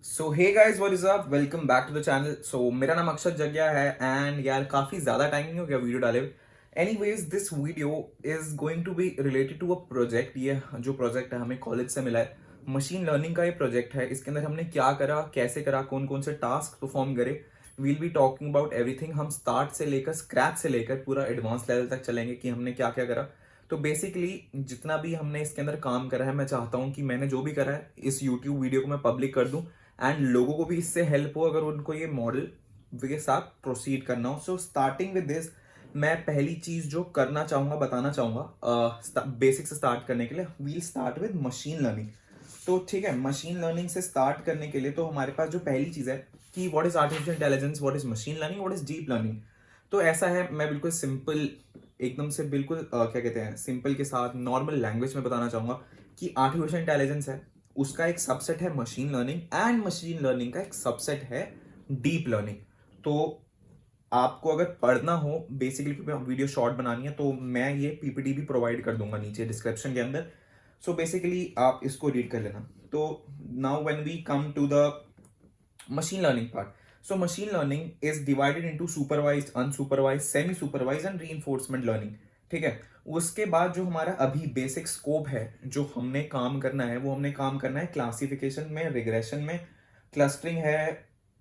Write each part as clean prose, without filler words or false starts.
So hey guys what is up, welcome back to the channel. So मेरा नाम अक्षत जग्या है and यार काफ़ी ज़्यादा टाइम नहीं हो गया वीडियो डाले। Anyways this video is going to be related to a project. ये जो प्रोजेक्ट है हमें कॉलेज से मिला है, मशीन लर्निंग का ये प्रोजेक्ट है। इसके अंदर हमने क्या करा, कैसे करा, कौन कौन से टास्क परफॉर्म करे, will be talking about everything. हम स्टार्ट से लेकर स्क्रैच से लेकर पूरा एडवांस लेवल तक चलेंगे कि हमने क्या क्या करा। तो बेसिकली जितना भी हमने इसके अंदर काम करा है, मैं चाहता हूँ कि मैंने जो भी करा है इस यूट्यूब वीडियो को मैं पब्लिक कर दूँ एंड लोगों को भी इससे हेल्प हो अगर उनको ये मॉडल के साथ प्रोसीड करना हो। सो स्टार्टिंग विद दिस, मैं पहली चीज जो करना चाहूंगा, बताना चाहूंगा बेसिक से स्टार्ट करने के लिए, we'll start with machine learning. तो ठीक है, मशीन लर्निंग से स्टार्ट करने के लिए तो हमारे पास जो पहली चीज है कि what is artificial intelligence, what is machine learning, what is deep learning. तो ऐसा है, मैं बिल्कुल सिंपल, एकदम से बिल्कुल क्या कहते हैं, सिंपल के साथ नॉर्मल लैंग्वेज में बताना चाहूंगा कि आर्टिफिशियल इंटेलिजेंस है, उसका एक सबसेट है machine learning and machine learning का एक सबसेट है डीप लर्निंग। तो आपको अगर पढ़ना हो बेसिकली, वीडियो शॉर्ट बनानी है, तो मैं ये पीपीटी भी प्रोवाइड कर दूंगा नीचे डिस्क्रिप्शन के अंदर। सो बेसिकली आप इसको रीड कर लेना। तो now when we come to the machine learning part. So machine learning is divided into supervised, unsupervised, semi supervised and reinforcement learning. ठीक है, उसके बाद जो हमारा अभी बेसिक स्कोप है, जो हमने काम करना है, वो हमने काम करना है क्लासिफिकेशन में, रिग्रेशन में, क्लस्टरिंग है,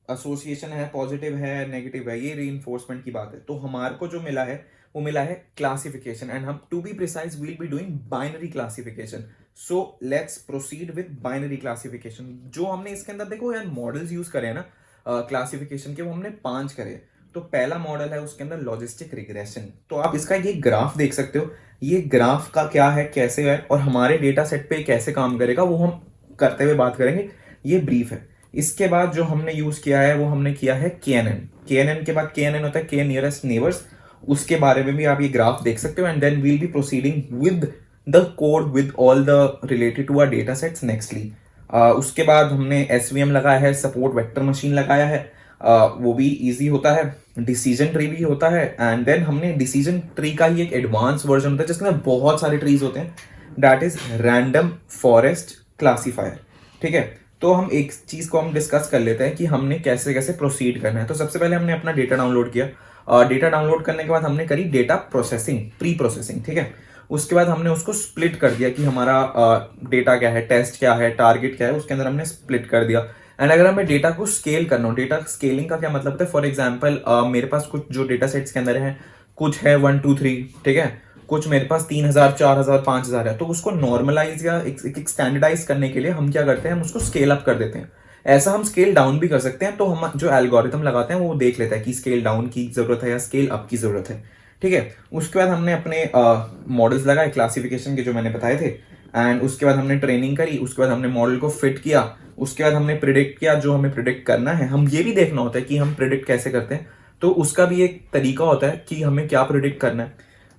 एसोसिएशन है, पॉजिटिव है, नेगेटिव है, ये रीइंफोर्समेंट की बात है। तो हमारे को जो मिला है वो मिला है क्लासिफिकेशन एंड हम to be precise will be doing binary classification. So let's proceed with binary classification. जो हमने इसके अंदर देखो यार मॉडल्स यूज करे हैं ना क्लासिफिकेशन के, वो हमने 5 करे। तो पहला मॉडल है उसके अंदर लॉजिस्टिक रिग्रेशन। तो आप इसका ये ग्राफ देख सकते हो, ये ग्राफ का क्या है, कैसे है और हमारे डेटा सेट पे कैसे काम करेगा, वो हम करते हुए बात करेंगे। ये ब्रीफ है। इसके बाद जो हमने यूज किया है वो हमने किया है KNN। KNN के बाद KNN होता है के नियरेस्ट नेबर्स, उसके बारे में भी आप ये ग्राफ देख सकते हो। And then we'll be proceeding with the code with all the related to our data sets nextly. उसके बाद हमने SVM लगाया है, सपोर्ट वेक्टर मशीन लगाया है, वो भी इजी होता है, डिसीजन ट्री भी होता है। एंड देन हमने डिसीजन ट्री का ही एक एडवांस वर्जन होता है जिसके अंदर बहुत सारे ट्रीज होते हैं, that is random forest classifier. ठीक है, तो हम एक चीज को हम डिस्कस कर लेते हैं कि हमने कैसे कैसे प्रोसीड करना है। तो सबसे पहले हमने अपना डेटा डाउनलोड किया। डेटा डाउनलोड करने के बाद हमने करी डेटा प्रोसेसिंग, प्री प्रोसेसिंग। ठीक है, उसके बाद हमने उसको स्प्लिट कर दिया कि हमारा डेटा क्या है, टेस्ट क्या है, टारगेट क्या है, उसके अंदर हमने स्प्लिट कर दिया। एंड अगर हमें डेटा को स्केल करना हो, डेटा स्केलिंग का क्या मतलब होता है, फॉर एग्जाम्पल मेरे पास कुछ जो डेटा सेट्स के अंदर है, कुछ है 1 2 3, ठीक है, कुछ मेरे पास 3000 4000 5000 है। तो उसको नॉर्मलाइज या एक स्टैंडर्डाइज करने के लिए हम क्या करते हैं, हम उसको स्केल अप कर देते हैं। ऐसा हम स्केल डाउन भी कर सकते हैं। तो हम जो एल्गोरिथम लगाते हैं वो देख लेता है कि स्केल डाउन की जरूरत है या स्केल अप की जरूरत है। ठीक है, उसके बाद हमने अपने मॉडल्स लगाए क्लासिफिकेशन के जो मैंने बताए थे। एंड उसके बाद हमने ट्रेनिंग करी, उसके बाद हमने मॉडल को फिट किया, उसके बाद हमने प्रिडिक्ट किया जो हमें प्रिडिक्ट करना है। हम ये भी देखना होता है कि हम प्रिडिक्ट कैसे करते हैं, तो उसका भी एक तरीका होता है कि हमें क्या प्रिडिक्ट करना है,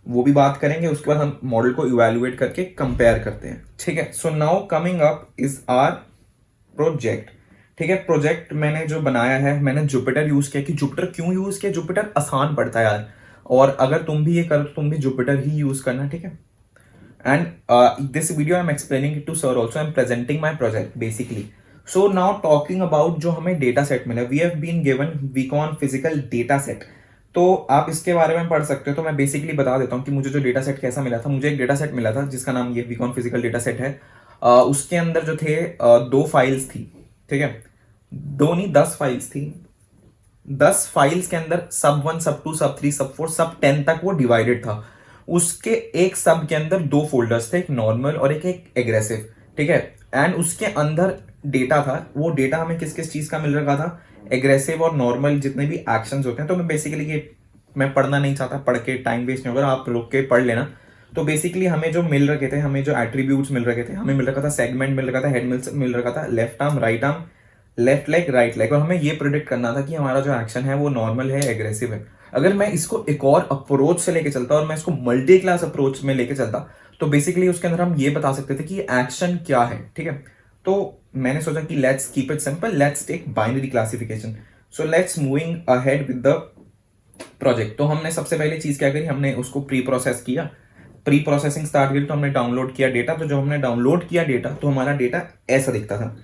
वो भी बात करेंगे। उसके बाद हम मॉडल को इवेल्युएट करके कंपेयर करते हैं। ठीक है, so now coming up is our project. ठीक है, प्रोजेक्ट मैंने जो बनाया है, मैंने जुपिटर यूज किया। कि जुपिटर क्यों यूज किया, जुपिटर आसान पड़ता है यार, और अगर तुम भी ये करो तुम भी जुपिटर ही यूज करना। ठीक है, and this video I am explaining it to sir also, I am presenting my project basically. So now talking about जो हमें डेटा सेट मिला, we have been given vicon physical data set. तो आप इसके बारे में पढ़ सकते हो। तो मैं बेसिकली बता देता हूँ कि मुझे जो डेटा सेट कैसा मिला था। मुझे एक डेटा सेट मिला था जिसका नाम ये वीकॉन फिजिकल डेटा सेट है। उसके अंदर जो थे 2 फाइल्स थी। ठीक है, 2 नहीं 10 फाइल्स थी। 10 फाइल्स के अंदर सब 1 सब 2 सब 3 सब 4 सब 10 तक वो डिवाइडेड था। उसके एक सब के अंदर 2 फोल्डर्स थे, एक नॉर्मल और एक एग्रेसिव। ठीक है, एंड उसके अंदर डेटा था। वो डेटा हमें किस किस चीज का मिल रहा था, एग्रेसिव और नॉर्मल जितने भी एक्शंस होते हैं। तो मैं बेसिकली ये मैं पढ़ना नहीं चाहता, पढ़ के टाइम वेस्ट नहीं होगा, आप लोग के पढ़ लेना। तो बेसिकली हमें जो मिल रखे थे, हमें जो एट्रीब्यूट्स मिल रखे थे, हमें मिल रखा था सेगमेंट मिल रखा था, हेड मिल रखा था, left arm, right arm, left leg, right leg. और हमें ये प्रिडिक्ट करना था कि हमारा जो एक्शन है वो नॉर्मल है, एग्रेसिव है। अगर मैं इसको एक और अप्रोच से लेके चलता और मैं इसको मल्टी क्लास अप्रोच में लेके चलता, तो बेसिकली उसके अंदर हम ये बता सकते थे कि एक्शन क्या है। ठीक है, तो मैंने सोचा कि let's keep it simple, let's take binary classification. So let's moving ahead with the project. तो हमने सबसे पहले चीज क्या करी, हमने उसको प्री प्रोसेस किया। प्री प्रोसेसिंग स्टार्ट करी तो हमने डाउनलोड किया डेटा। तो जो हमने डाउनलोड किया डेटा, तो हमारा डेटा ऐसा दिखता था।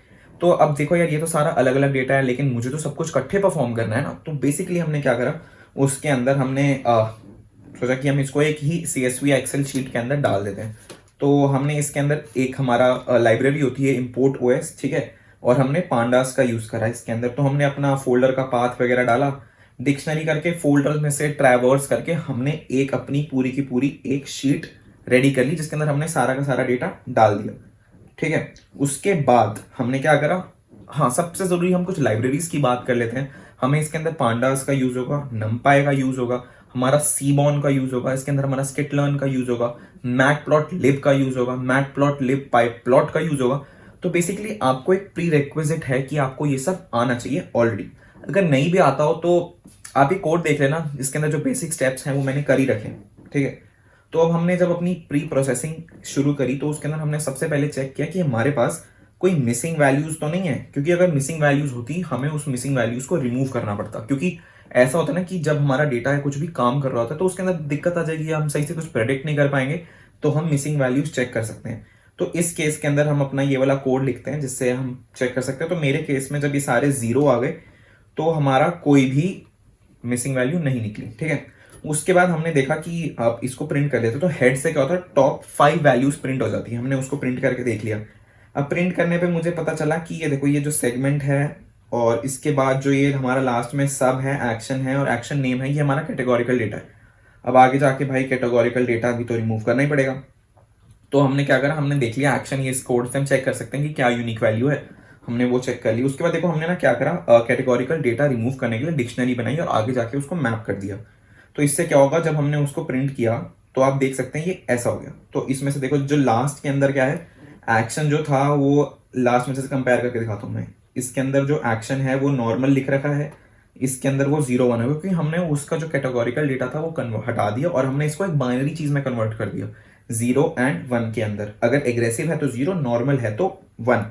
तो अब देखो यार, ये तो सारा अलग अलग डेटा है, लेकिन मुझे तो सब कुछ इकट्ठे परफॉर्म करना है ना। तो बेसिकली हमने क्या करा, उसके अंदर हमने सोचा कि हम इसको एक ही CSV एक्सेल शीट के अंदर डाल देते हैं। तो हमने इसके अंदर एक हमारा लाइब्रेरी होती है इम्पोर्ट OS, ठीक है, और हमने पांडास का यूज़ करा इसके अंदर। तो हमने अपना फोल्डर का पाथ वगैरह डाला, डिक्शनरी करके फोल्डर में से ट्रैवर्स करके हमने एक अपनी पूरी की पूरी एक शीट रेडी कर ली, जिसके अंदर हमने सारा का सारा डेटा डाल दिया, ठीक है। उसके बाद हमने क्या करा, हाँ सबसे जरूरी हम कुछ लाइब्रेरीज की बात कर लेते हैं। हमें इसके अंदर पांडास का यूज होगा, नमपाई का यूज होगा, हमारा सीबॉन का यूज होगा, इसके अंदर हमारा स्किटलर्न का यूज होगा, मैटप्लॉटलिब का यूज होगा, मैटप्लॉटलिब पाइप्लॉट का यूज होगा। तो बेसिकली आपको एक प्री रिक्विजिट है कि आपको ये सब आना चाहिए ऑलरेडी। अगर नहीं भी आता हो तो आप ये कोड देख लेना, इसके अंदर जो बेसिक स्टेप्स हैं वो मैंने कर ही रखे हैं, ठीक है। तो अब हमने जब अपनी प्री प्रोसेसिंग शुरू करी तो उसके अंदर हमने सबसे पहले चेक किया कि हमारे पास कोई मिसिंग वैल्यूज तो नहीं है, क्योंकि अगर मिसिंग वैल्यूज होती हमें उस मिसिंग वैल्यूज को रिमूव करना पड़ता। क्योंकि ऐसा होता है ना कि जब हमारा डेटा है कुछ भी काम कर रहा होता है तो उसके अंदर दिक्कत आ जाएगी, हम सही से कुछ प्रेडिक्ट नहीं कर पाएंगे, तो हम मिसिंग वैल्यूज चेक कर सकते हैं। तो इस केस के अंदर हम अपना ये वाला कोड लिखते हैं जिससे हम चेक कर सकते हैं। तो मेरे केस में जब ये सारे जीरो आ गए तो हमारा कोई भी मिसिंग वैल्यू नहीं निकली, ठीक है। उसके बाद हमने देखा कि आप इसको प्रिंट कर लेते तो हेड से क्या होता है, टॉप 5 वैल्यूज प्रिंट हो जाती है। हमने उसको प्रिंट करके देख लिया। अब प्रिंट करने पे मुझे पता चला कि ये देखो, ये जो सेगमेंट है और इसके बाद जो ये हमारा लास्ट में सब है, एक्शन है और एक्शन नेम है, ये हमारा कैटेगोरिकल डेटा है। अब आगे जाके भाई कैटेगोरिकल डेटा भी तो रिमूव करना ही पड़ेगा। तो हमने क्या करा, हमने देख लिया एक्शन, ये इस कोड से हम चेक कर सकते हैं कि क्या यूनिक वैल्यू है, हमने वो चेक कर ली। उसके बाद देखो हमने ना क्या करा, कैटेगोरिकल डेटा रिमूव करने के लिए डिक्शनरी बनाई और आगे जाके उसको मैप कर दिया। तो इससे क्या होगा, जब हमने उसको प्रिंट किया तो आप देख सकते हैं ये ऐसा हो गया। तो इसमें से देखो जो लास्ट के अंदर क्या है, एक्शन जो था वो लास्ट में से कंपेयर करके दिखाता हूँ मैं। इसके अंदर जो एक्शन है वो नॉर्मल लिख रखा है, इसके अंदर वो 0 1 है, क्योंकि हमने उसका जो कैटेगोरिकल डेटा था वो हटा दिया और हमने इसको एक बाइनरी चीज में कन्वर्ट कर दिया, 0 और 1 के अंदर। अगर एग्रेसिव है तो 0, नॉर्मल है तो 1।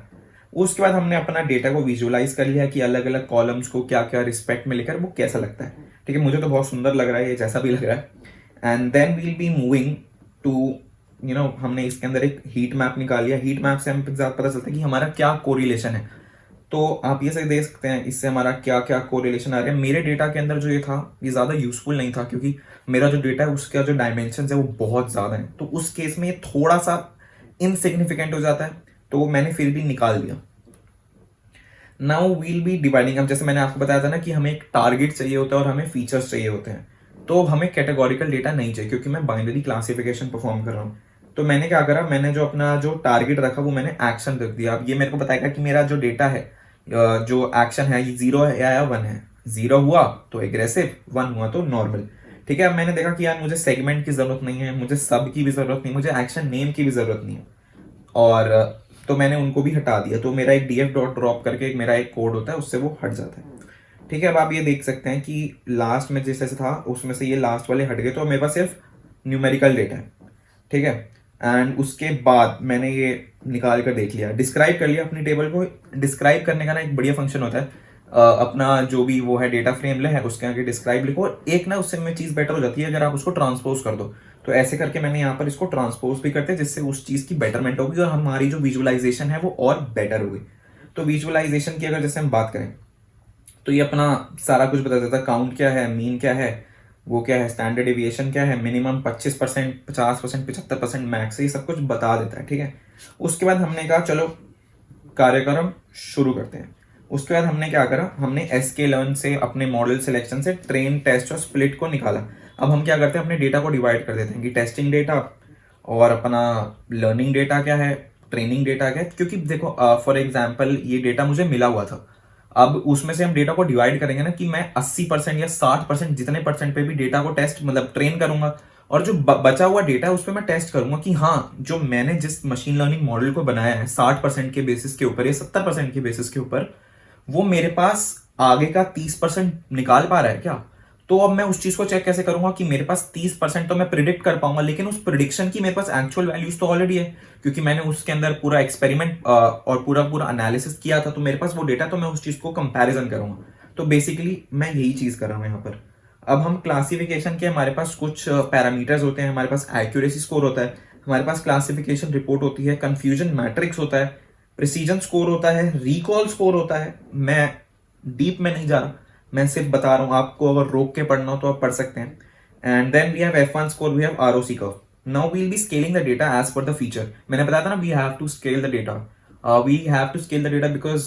उसके बाद हमने अपना डेटा को विजुअलाइज कर लिया कि अलग अलग कॉलम्स को क्या क्या रिस्पेक्ट में लेकर वो कैसा लगता है, ठीक है। मुझे तो बहुत सुंदर लग रहा है ये, जैसा भी लग रहा है। And then we'll be moving to हमने इसके अंदर एक हीट मैप निकाल लिया। हीट मैप से हमें पता चलता है कि हमारा क्या कोरिलेशन है। तो आप ये सही देख सकते हैं इससे हमारा क्या क्या कोरिलेशन आ रहा है। मेरे डेटा के अंदर जो ये था ये ज़्यादा यूजफुल नहीं था, क्योंकि मेरा जो डेटा है उसका जो डायमेंशन है वो बहुत ज़्यादा है। तो उस केस में ये थोड़ा सा इनसिग्निफिकेंट हो जाता है, तो मैंने फिर भी निकाल दिया। Now we'll be dividing. अब जैसे मैंने आपको बताया था ना कि हमें एक टारगेट चाहिए होता है और हमें फीचर्स चाहिए होते हैं। तो हमें कैटेगोरिकल डेटा नहीं चाहिए क्योंकि मैं बाइनरी क्लासिफिकेशन परफॉर्म कर रहा हूँ। तो मैंने क्या करा, मैंने जो अपना जो टारगेट रखा वो मैंने एक्शन रख दिया। अब ये मेरे को बताएगा कि मेरा जो डेटा है, जो एक्शन है, ये 0 है या 1 है। 0 हुआ तो एग्रेसिव, 1 हुआ तो नॉर्मल, ठीक है। अब मैंने देखा कि यार मुझे सेगमेंट की जरूरत नहीं है, मुझे सब की भी जरूरत नहीं, मुझे एक्शन नेम की भी जरूरत नहीं है, और तो मैंने उनको भी हटा दिया। तो मेरा एक df डॉट ड्रॉप करके एक मेरा एक कोड होता है, उससे वो हट जाता है, ठीक है। अब आप ये देख सकते हैं कि लास्ट में जैसे था उसमें से ये लास्ट वाले हट गए, तो मेरे पास सिर्फ न्यूमेरिकल डेटा है, ठीक है। एंड उसके बाद मैंने ये निकाल कर देख लिया, डिस्क्राइब कर लिया अपनी टेबल को। डिस्क्राइब करने का ना एक बढ़िया फंक्शन होता है, अपना जो भी वो है डेटा फ्रेम है उसके आगे डिस्क्राइब लिखो। एक ना उससे में चीज़ बेटर हो जाती है अगर आप उसको ट्रांसपोज कर दो। तो ऐसे करके मैंने यहाँ पर इसको ट्रांसपोज भी करते हैं, जिससे उस चीज़ की बेटरमेंट होगी और हमारी जो विजुअलाइजेशन है वो और बेटर होगी। तो विजुअलाइजेशन की अगर जैसे हम बात करें तो ये अपना सारा कुछ बता देता है, काउंट क्या है, मीन क्या है, वो क्या है, स्टैंडर्ड डेविएशन क्या है, मिनिमम 25%, 50%, 75%, मैक्स, ये सब कुछ बता देता है, ठीक है। उसके बाद हमने कहा चलो कार्यक्रम शुरू करते हैं। उसके बाद हमने क्या करा, हमने sklearn से अपने मॉडल सिलेक्शन से ट्रेन, टेस्ट और स्प्लिट को निकाला। अब हम क्या करते हैं, अपने डेटा को डिवाइड कर देते हैं कि टेस्टिंग डेटा और अपना लर्निंग डेटा क्या है, ट्रेनिंग डेटा क्या है। क्योंकि देखो फॉर एग्जाम्पल ये डेटा मुझे मिला हुआ था, अब उसमें से हम डेटा को डिवाइड करेंगे ना कि मैं 80% या 60% जितने परसेंट पे भी डेटा को टेस्ट मतलब ट्रेन करूंगा, और जो बचा हुआ डेटा है उस पर मैं टेस्ट करूंगा कि हाँ जो मैंने जिस मशीन लर्निंग मॉडल को बनाया है 60% के बेसिस के ऊपर या 70% के बेसिस के ऊपर, वो मेरे पास आगे का 30% निकाल पा रहा है क्या। तो अब मैं उस चीज को चेक कैसे करूंगा कि मेरे पास 30% तो मैं प्रिडिक्ट कर पाऊंगा, लेकिन उस प्रिडिक्शन की मेरे पास एक्चुअल वैल्यूज तो ऑलरेडी है, क्योंकि मैंने उसके अंदर पूरा एक्सपेरिमेंट और पूरा पूरा एनालिसिस किया था। तो मेरे पास वो डेटा, तो मैं उस चीज को कंपैरिजन करूंगा। तो बेसिकली मैं यही चीज कर रहा हूँ यहाँ पर। अब हम क्लासिफिकेशन के हमारे पास कुछ पैरामीटर्स होते हैं, हमारे पास एक्यूरेसी स्कोर होता है, हमारे पास क्लासिफिकेशन रिपोर्ट होती है, कंफ्यूजन मैट्रिक्स होता है, प्रिसीजन स्कोर होता है, रिकॉल स्कोर होता है। मैं डीप में नहीं जा रहा, मैं सिर्फ बता रहा हूँ, आपको अगर रोक के पढ़ना हो तो आप पढ़ सकते हैं। And then we have F1 score, we have ROC curve. Now we will be scaling the data as per the feature. मैंने बताया था ना, we have to scale the data, we have to scale the data because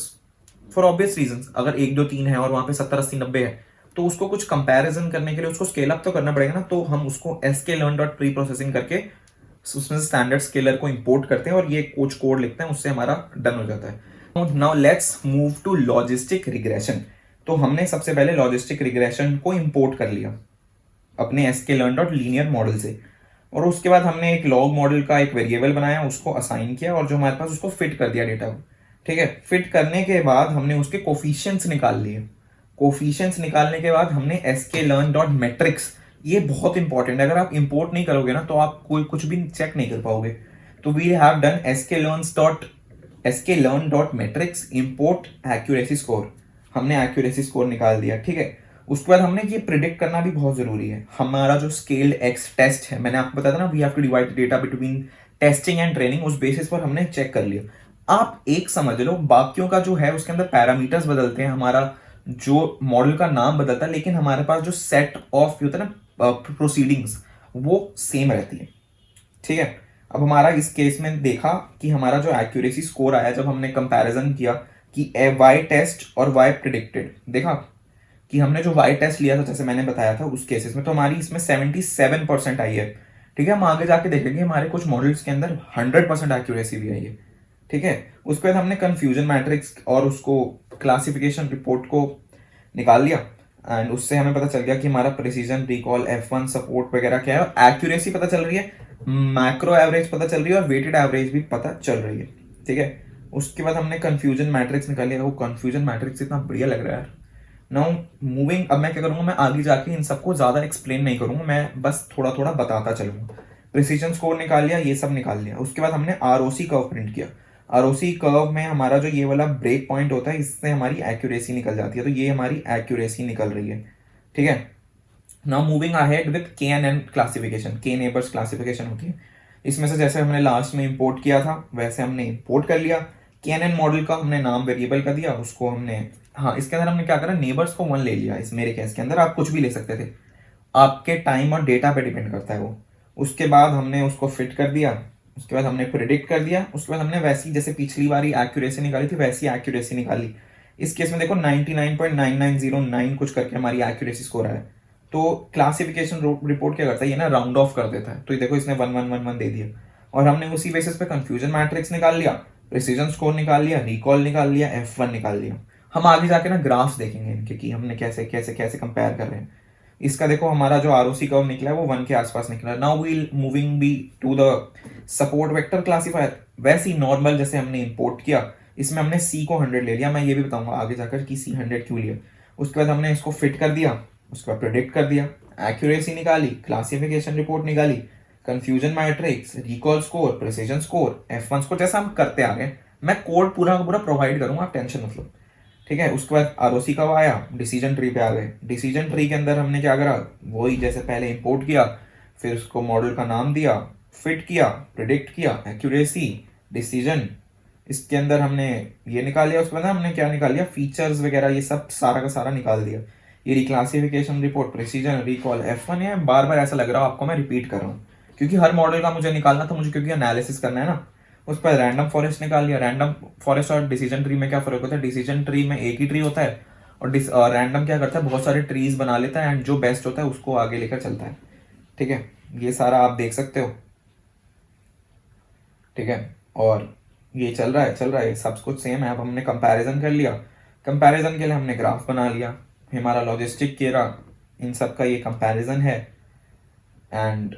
for obvious reason, अगर 1 2 3 है और वहां पे 70 80 90 है, तो उसको कुछ कंपैरिजन करने के लिए उसको स्केल अप तो करना पड़ेगा ना। तो हम उसको sklearn.pre प्रोसेसिंग करके उसमें स्टैंडर्ड स्केलर को इंपोर्ट करते हैं और ये कुछ कोड लिखते हैं, उससे हमारा डन हो जाता है। Now let's move to logistic regression. तो हमने सबसे पहले लॉजिस्टिक रिग्रेशन को इंपोर्ट कर लिया अपने sklearn.linear मॉडल से, और उसके बाद हमने एक लॉग मॉडल का एक वेरिएबल बनाया, उसको असाइन किया और जो हमारे पास उसको फिट कर दिया डेटा को। ठीक है, फिट करने के बाद हमने उसके कोफिशिएंट्स निकाल लिए। कोफिशिएंट्स निकालने के बाद हमने sklearn.metrics, ये बहुत इंपॉर्टेंट है, अगर आप इंपोर्ट नहीं करोगे ना तो आप कोई कुछ भी चेक नहीं कर पाओगे। तो we have done sklearn.metrics import accuracy score, हमने एक्यूरेसी स्कोर निकाल दिया। ठीक है, उसके बाद हमने ये प्रिडिक्ट करना भी बहुत जरूरी है, हमारा जो स्केल्ड एक्स टेस्ट है, मैंने आपको बताया था ना, we have to divide data between testing and training, उस बेसिस पर हमने चेक कर लिया। आप एक समझ लो, बाकियों का जो है उसके अंदर पैरामीटर्स बदलते हैं, हमारा जो मॉडल का नाम बदलता है, लेकिन हमारे पास जो सेट ऑफ होता है ना प्रोसीडिंग्स, वो सेम रहती है। ठीक है, अब हमारा इस केस में देखा कि हमारा जो एक्यूरेसी स्कोर आया, जब हमने कंपैरिजन किया कि वाई टेस्ट और वाई प्रिडिक्टेड, देखा कि हमने जो वाई टेस्ट लिया था जैसे मैंने बताया था उस केसेस में, तो हमारी इसमें 77% आई है। ठीक है, हम आगे जाके देखेंगे हमारे कुछ मॉडल्स के अंदर 100% एक्यूरेसी भी आई है। ठीक है, उसके बाद हमने कंफ्यूजन मैट्रिक्स और उसको क्लासिफिकेशन रिपोर्ट को निकाल लिया, एंड उससे हमें पता चल गया कि हमारा प्रिसीजन, रिकॉल, F1 सपोर्ट वगैरह क्या है, और एक्यूरेसी पता चल रही है, मैक्रो एवरेज पता चल रही है और वेटेड एवरेज भी पता चल रही है। ठीक है, उसके बाद हमने कंफ्यूजन मैट्रिक्स निकाल लिया। वो कंफ्यूजन मैट्रिक्स इतना बढ़िया लग रहा है यार। नाउ मूविंग, अब मैं क्या करूंगा, मैं आगे जाके इन सबको ज्यादा एक्सप्लेन नहीं करूंगा, मैं बस थोड़ा थोड़ा बताता चलूंगा। प्रिसीजन स्कोर निकाल लिया, ये सब निकाल लिया। उसके बाद हमने ROC कर्व प्रिंट किया। ROC कर्व में हमारा जो ये वाला ब्रेक पॉइंट होता है, इससे हमारी एक्यूरेसी निकल जाती है, तो ये हमारी एक्यूरेसी निकल रही है। ठीक है, now moving ahead with KNN classification, के नेबर्स क्लासिफिकेशन होती है। इसमें से जैसे हमने लास्ट में इंपोर्ट किया था वैसे हमने इंपोर्ट कर लिया। KNN मॉडल का हमने नाम वेरिएबल का दिया, उसको हमने, हाँ इसके अंदर हमने क्या करा, नेबर्स को 1 ले लिया। इस मेरे केस के अंदर आप कुछ भी ले सकते थे, आपके टाइम और डेटा पे डिपेंड करता है वो। उसके बाद हमने उसको फिट कर दिया, उसके बाद हमने प्रिडिक्ट कर दिया, उसके बाद हमने वैसी जैसे पिछली बारी एक्यूरेसी निकाली थी वैसी एक्यूरेसी निकाली। इस केस में देखो 99.9909 कुछ करके हमारी एक्यूरेसी स्कोर है। तो क्लासिफिकेशन रिपोर्ट क्या करता है, ये ना राउंड ऑफ कर देता है, तो ये देखो इसने 1111 दे दिया, और हमने उसी बेसिस पे कंफ्यूजन मैट्रिक्स निकाल लिया, प्रिसीजन स्कोर निकाल लिया, रिकॉल निकाल लिया, F1 निकाल लिया। हम आगे जाके ना ग्राफ्स देखेंगे इनके कि हमने कैसे कैसे कैसे कंपेयर कर रहे हैं। इसका देखो हमारा जो ROC कर्व निकला है वो 1 के आसपास निकला। Now we'll moving be to the support vector classifier. वैसे ही नॉर्मल जैसे हमने इंपोर्ट किया, इसमें हमने C को 100 ले लिया, मैं ये भी बताऊंगा आगे जाकर कि C 100 क्यों लिया। उसके बाद हमने इसको फिट कर दिया, उसके बाद प्रिडिक्ट कर दिया, एक्यूरेसी निकाली, क्लासिफिकेशन रिपोर्ट निकाली, confusion matrix, recall score, precision score, F1 score, जैसा हम करते आ गए। मैं कोड पूरा का पूरा प्रोवाइड करूंगा, आप टेंशन मत लो। ठीक है, उसके बाद ROC कब आया, डिसीजन ट्री पे आ गए। डिसीजन ट्री के अंदर हमने क्या करा, वही जैसे पहले इंपोर्ट किया, फिर उसको मॉडल का नाम दिया, फिट किया, प्रिडिक्ट किया, एक्यूरेसी, डिसीजन, इसके अंदर हमने ये निकाल लिया। उसके बाद हमने क्या निकाल लिया, फीचर्स वगैरह ये सब सारा का सारा निकाल दिया। ये reclassification report, precision, recall, F1 है। बार बार ऐसा लग रहा है आपको मैं रिपीट कर रहा हूँ, क्योंकि हर मॉडल का मुझे निकालना था, मुझे क्योंकि एनालिसिस करना है ना। उस पर रैंडम फॉरेस्ट निकाल लिया। रैंडम फॉरेस्ट और डिसीजन ट्री में क्या फर्क होता है, डिसीजन ट्री में एक ही ट्री होता है, और रैंडम क्या करता है, बहुत सारे ट्रीज बना लेता है, एंड जो बेस्ट होता है उसको आगे लेकर चलता है। ठीक है, ये सारा आप देख सकते हो। ठीक है, और ये चल रहा है, सब कुछ सेम है। अब हमने कंपैरिजन कर लिया, कंपैरिजन के लिए हमने ग्राफ बना लिया, हमारा लॉजिस्टिक केरा, इन सब का ये कंपैरिजन है, एंड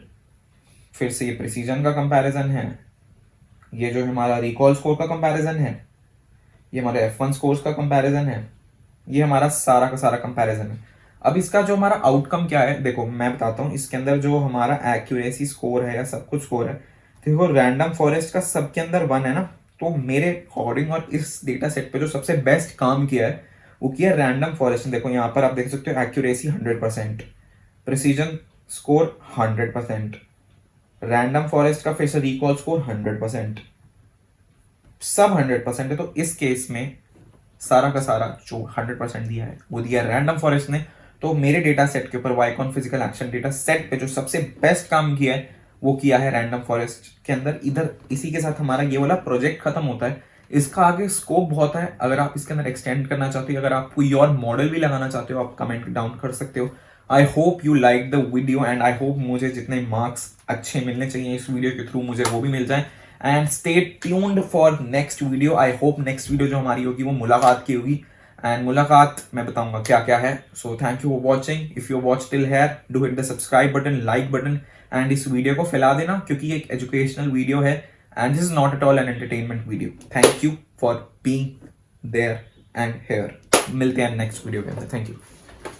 फिर से ये प्रिसीजन का कंपैरिजन है, ये जो हमारा रिकॉल स्कोर का कंपैरिजन है, ये हमारे F1 स्कोर्स का कंपैरिजन है, ये हमारा सारा का सारा कंपैरिजन है। अब इसका जो हमारा आउटकम क्या है, देखो मैं बताता हूँ। इसके अंदर जो हमारा एक्यूरेसी स्कोर है या सब कुछ स्कोर है, देखो रैंडम फॉरेस्ट का सबके अंदर 1 है ना, तो मेरे अकॉर्डिंग और इस डेटा सेट पे जो सबसे बेस्ट काम किया है वो किया रैंडम फॉरेस्ट। देखो यहाँ पर आप देख सकते हो accuracy 100%, precision score 100%, random forest का फिर से रिकॉल स्कोर 100%। सब 100% है। तो इस केस में सारा का सारा जो 100% दिया है वो दिया रैंडम फॉरेस्ट ने। तो मेरे डेटा सेट के ऊपर वाईकॉन फिजिकल एक्शन डेटा सेट पे जो सबसे बेस्ट काम किया है वो किया है रैंडम फॉरेस्ट के अंदर। इधर इसी के साथ हमारा ये वाला प्रोजेक्ट खत्म होता है। इसका आगे स्कोप बहुत है, अगर आप इसके अंदर एक्सटेंड करना चाहते हो, अगर आप कोई और मॉडल भी लगाना चाहते हो, आप कमेंट डाउन कर सकते हो। I hope you like the video and I hope मुझे जितने मार्क्स अच्छे मिलने चाहिए इस वीडियो के थ्रू मुझे वो भी मिल जाए। And stay tuned for next video. I hope next video जो हमारी होगी वो मुलाकात की होगी, एंड मुलाकात मैं बताऊंगा क्या क्या है। So thank you for watching. If you watch till here do hit the subscribe button, like button, and इस वीडियो को फैला देना क्योंकि ये एक एजुकेशनल वीडियो है and this is not at all an entertainment video. Thank you for being there and here. मिलते हैं नेक्स्ट वीडियो के अंदर। Thank you.